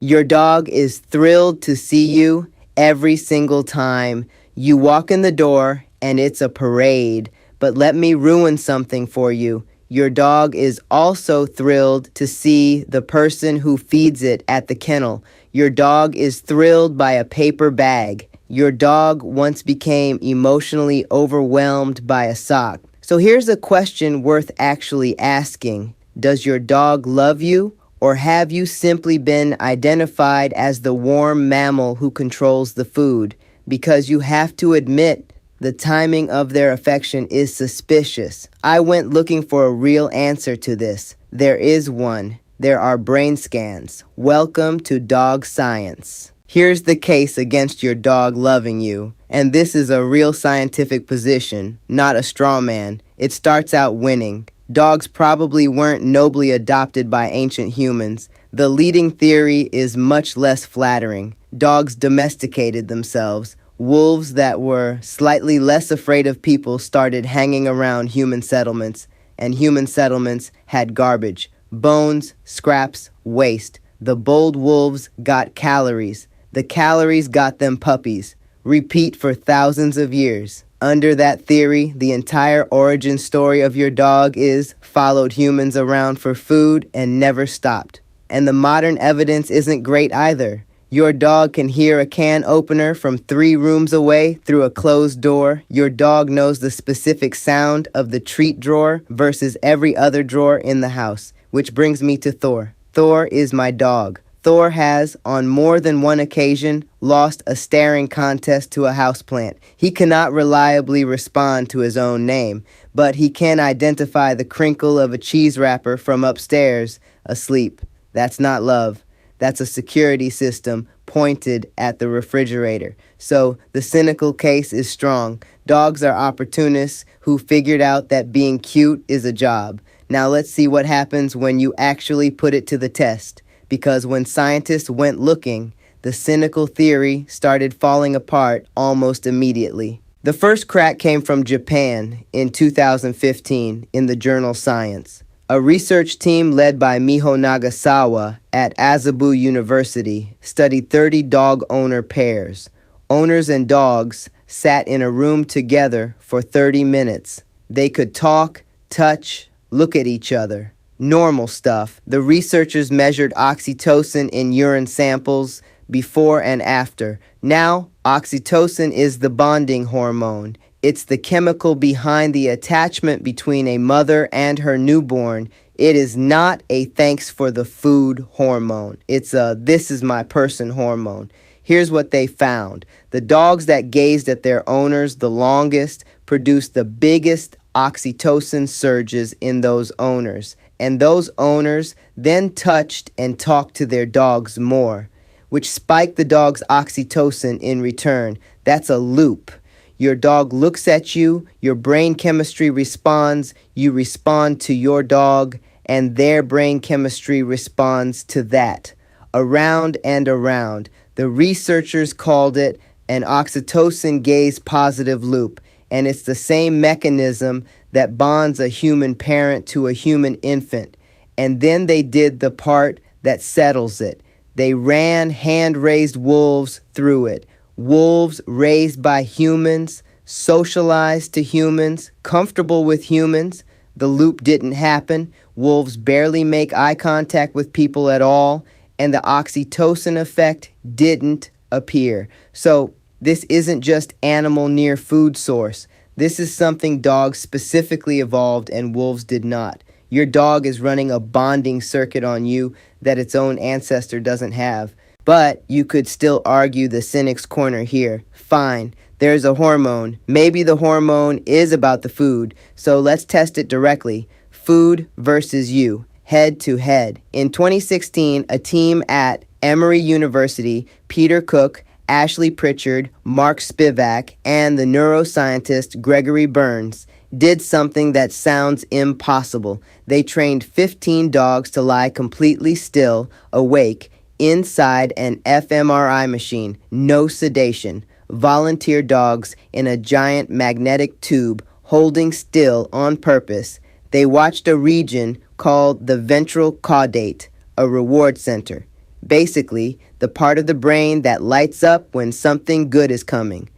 Your dog is thrilled to see you every single time. You walk in the door and it's a parade. But let me ruin something for you. Your dog is also thrilled to see the person who feeds it at the kennel. Your dog is thrilled by a paper bag. Your dog once became emotionally overwhelmed by a sock. So here's a question worth actually asking. Does your dog love you? Or have you simply been identified as the warm mammal who controls the food? Because you have to admit, the timing of their affection is suspicious. I went looking for a real answer to this. There is one. There are brain scans. Welcome to dog science. Here's the case against your dog loving you. And this is a real scientific position, not a straw man. It starts out winning. Dogs probably weren't nobly adopted by ancient humans. The leading theory is much less flattering. Dogs domesticated themselves. Wolves that were slightly less afraid of people started hanging around human settlements, and human settlements had garbage. Bones, scraps, waste. The bold wolves got calories. The calories got them puppies. Repeat for thousands of years. Under that theory, the entire origin story of your dog is followed humans around for food and never stopped. And the modern evidence isn't great either. Your dog can hear a can opener from 3 rooms away through a closed door. Your dog knows the specific sound of the treat drawer versus every other drawer in the house. Which brings me to Thor. Thor is my dog. Thor has, on more than one occasion, lost a staring contest to a houseplant. He cannot reliably respond to his own name, but he can identify the crinkle of a cheese wrapper from upstairs, asleep. That's not love. That's a security system pointed at the refrigerator. So the cynical case is strong. Dogs are opportunists who figured out that being cute is a job. Now let's see what happens when you actually put it to the test. Because when scientists went looking, the cynical theory started falling apart almost immediately. The first crack came from Japan in 2015 in the journal Science. A research team led by Miho Nagasawa at Azabu University studied 30 dog owner pairs. Owners and dogs sat in a room together for 30 minutes. They could talk, touch, look at each other. Normal stuff. The researchers measured oxytocin in urine samples before and after. Now, oxytocin is the bonding hormone. It's the chemical behind the attachment between a mother and her newborn. It is not a thanks for the food hormone. It's a this is my person hormone. Here's what they found. The dogs that gazed at their owners the longest produced the biggest oxytocin surges in those owners. And those owners then touched and talked to their dogs more, which spiked the dog's oxytocin in return. That's a loop. Your dog looks at you, your brain chemistry responds, you respond to your dog, and their brain chemistry responds to that. Around and around. The researchers called it an oxytocin gaze positive loop, and it's the same mechanism that bonds a human parent to a human infant. And then they did the part that settles it. They ran hand-raised wolves through it. Wolves raised by humans, socialized to humans, comfortable with humans. The loop didn't happen. Wolves barely make eye contact with people at all, and the oxytocin effect didn't appear. So this isn't just animal near food source. This is something dogs specifically evolved and wolves did not. Your dog is running a bonding circuit on you that its own ancestor doesn't have. But you could still argue the cynic's corner here. Fine, there's a hormone. Maybe the hormone is about the food, so let's test it directly. Food versus you, head to head. In 2016, a team at Emory University, Peter Cook, Ashley Pritchard, Mark Spivak, and the neuroscientist Gregory Burns did something that sounds impossible. They trained 15 dogs to lie completely still, awake, inside an fMRI machine, no sedation. Volunteer dogs in a giant magnetic tube holding still on purpose. They watched a region called the ventral caudate, a reward center. Basically, the part of the brain that lights up when something good is coming.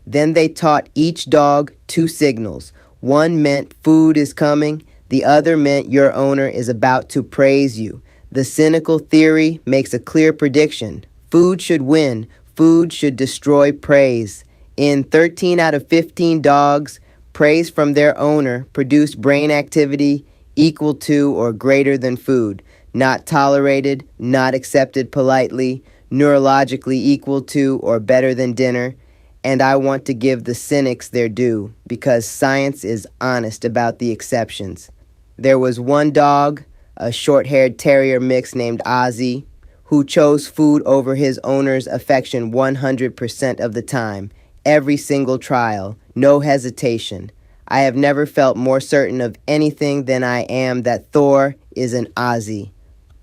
Then they taught each dog two signals. One meant food is coming, the other meant your owner is about to praise you. The cynical theory makes a clear prediction. Food should win, food should destroy praise. In 13 out of 15 dogs, praise from their owner produced brain activity equal to or greater than food. Not tolerated, not accepted politely, neurologically equal to or better than dinner. And I want to give the cynics their due because science is honest about the exceptions. There was one dog, a short-haired terrier mix named Ozzy, who chose food over his owner's affection 100% of the time, every single trial, no hesitation. I have never felt more certain of anything than I am that Thor is an Ozzy.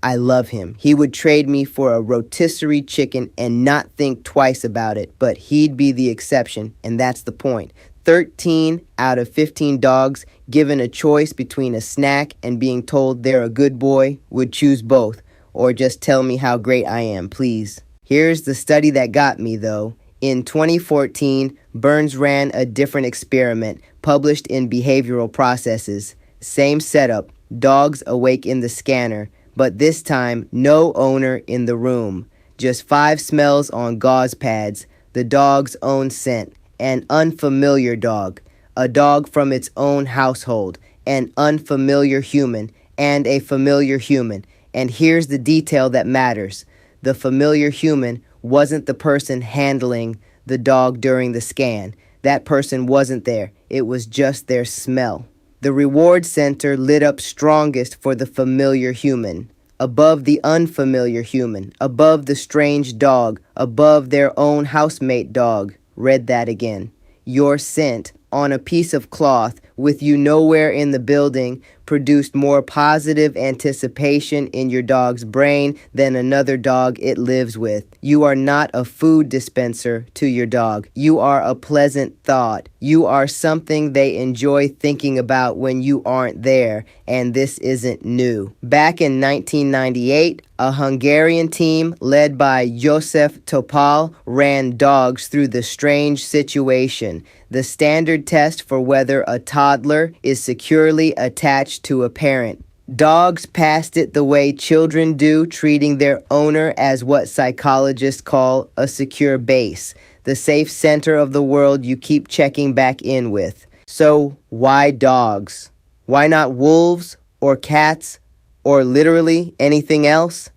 I love him. He would trade me for a rotisserie chicken and not think twice about it, but he'd be the exception, and that's the point. 13 out of 15 dogs, given a choice between a snack and being told they're a good boy, would choose both, or just tell me how great I am, please. Here's the study that got me, though. In 2014, Burns ran a different experiment published in Behavioral Processes. Same setup, dogs awake in the scanner, but this time no owner in the room. Just 5 smells on gauze pads, the dog's own scent, an unfamiliar dog, a dog from its own household, an unfamiliar human, and a familiar human. And here's the detail that matters. The familiar human wasn't the person handling the dog during the scan. That person wasn't there. It was just their smell. The reward center lit up strongest for the familiar human, above the unfamiliar human, above the strange dog, above their own housemate dog. Read that again. Your scent on a piece of cloth with you nowhere in the building produced more positive anticipation in your dog's brain than another dog it lives with. You are not a food dispenser to your dog. You are a pleasant thought. You are something they enjoy thinking about when you aren't there, and this isn't new. Back in 1998, a Hungarian team led by Josef Topal ran dogs through the strange situation. The standard test for whether a toddler is securely attached to a parent. Dogs passed it the way children do, treating their owner as what psychologists call a secure base, the safe center of the world you keep checking back in with. So why dogs? Why not wolves or cats or literally anything else?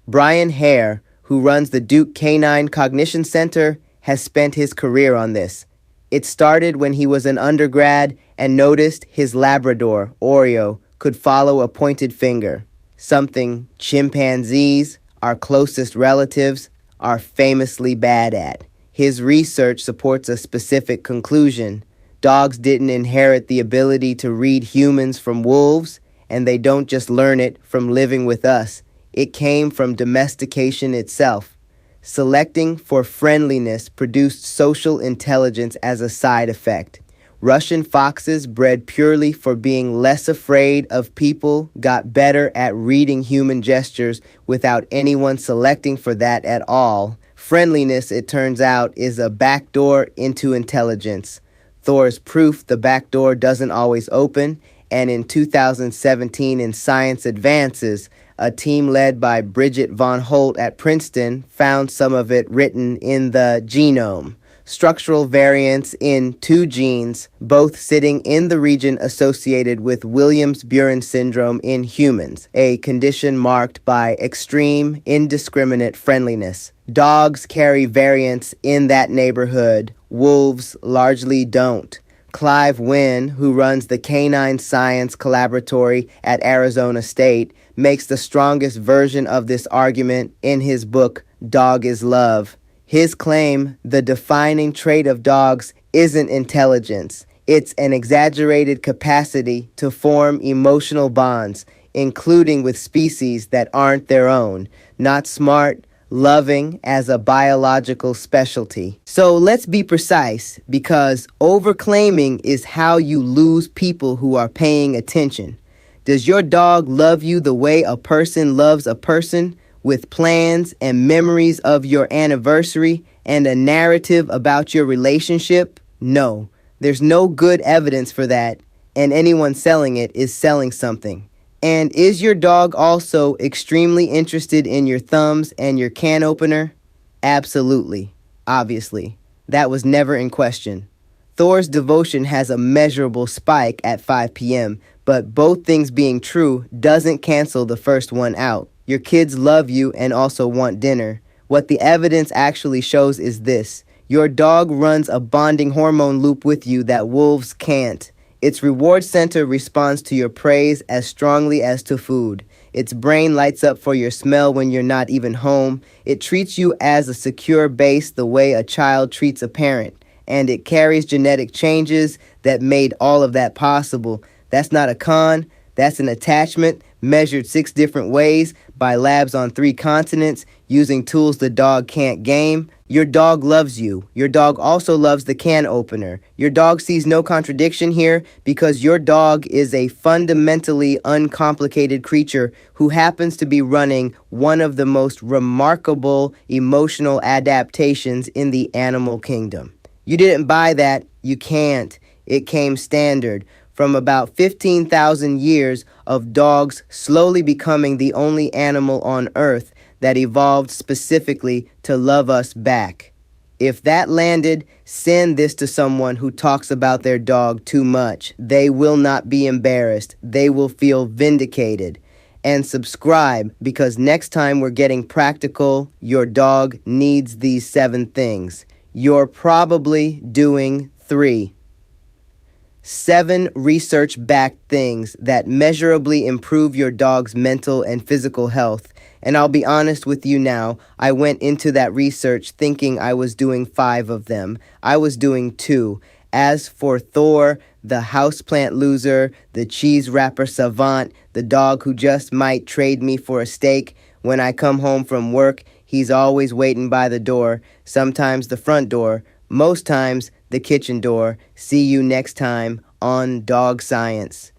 Brian Hare, who runs the Duke Canine Cognition Center, has spent his career on this. It started when he was an undergrad and noticed his Labrador, Oreo, could follow a pointed finger, something chimpanzees, our closest relatives, are famously bad at. His research supports a specific conclusion. Dogs didn't inherit the ability to read humans from wolves, and they don't just learn it from living with us. It came from domestication itself. Selecting for friendliness produced social intelligence as a side effect. Russian foxes bred purely for being less afraid of people got better at reading human gestures without anyone selecting for that at all. Friendliness, it turns out, is a backdoor into intelligence. Thor's proof the backdoor doesn't always open, and in 2017 in Science Advances, a team led by Bridget von Holt at Princeton found some of it written in the genome. Structural variants in 2 genes, both sitting in the region associated with Williams-Beuren syndrome in humans, a condition marked by extreme, indiscriminate friendliness. Dogs carry variants in that neighborhood. Wolves largely don't. Clive Wynn, who runs the Canine Science Collaboratory at Arizona State, makes the strongest version of this argument in his book, Dog is Love. His claim, the defining trait of dogs isn't intelligence. It's an exaggerated capacity to form emotional bonds, including with species that aren't their own. Not smart, loving as a biological specialty. So let's be precise, because overclaiming is how you lose people who are paying attention. Does your dog love you the way a person loves a person, with plans and memories of your anniversary and a narrative about your relationship? No, there's no good evidence for that, and anyone selling it is selling something. And is your dog also extremely interested in your thumbs and your can opener? Absolutely. Obviously. That was never in question. Thor's devotion has a measurable spike at 5 p.m., but both things being true doesn't cancel the first one out. Your kids love you and also want dinner. What the evidence actually shows is this. Your dog runs a bonding hormone loop with you that wolves can't. Its reward center responds to your praise as strongly as to food. Its brain lights up for your smell when you're not even home. It treats you as a secure base the way a child treats a parent. And it carries genetic changes that made all of that possible. That's not a con, that's an attachment measured 6 different ways by labs on 3 continents using tools the dog can't game. Your dog loves you. Your dog also loves the can opener. Your dog sees no contradiction here because your dog is a fundamentally uncomplicated creature who happens to be running one of the most remarkable emotional adaptations in the animal kingdom. You didn't buy that. You can't. It came standard from about 15,000 years of dogs slowly becoming the only animal on Earth that evolved specifically to love us back. If that landed, send this to someone who talks about their dog too much. They will not be embarrassed. They will feel vindicated. And subscribe, because next time we're getting practical, your dog needs these 7 things. You're probably doing 3. 7 research-backed things that measurably improve your dog's mental and physical health. And I'll be honest with you now, I went into that research thinking I was doing 5 of them. I was doing 2. As for Thor, the houseplant loser, the cheese wrapper savant, the dog who just might trade me for a steak, when I come home from work, he's always waiting by the door, sometimes the front door, most times the kitchen door. See you next time on Dog Science.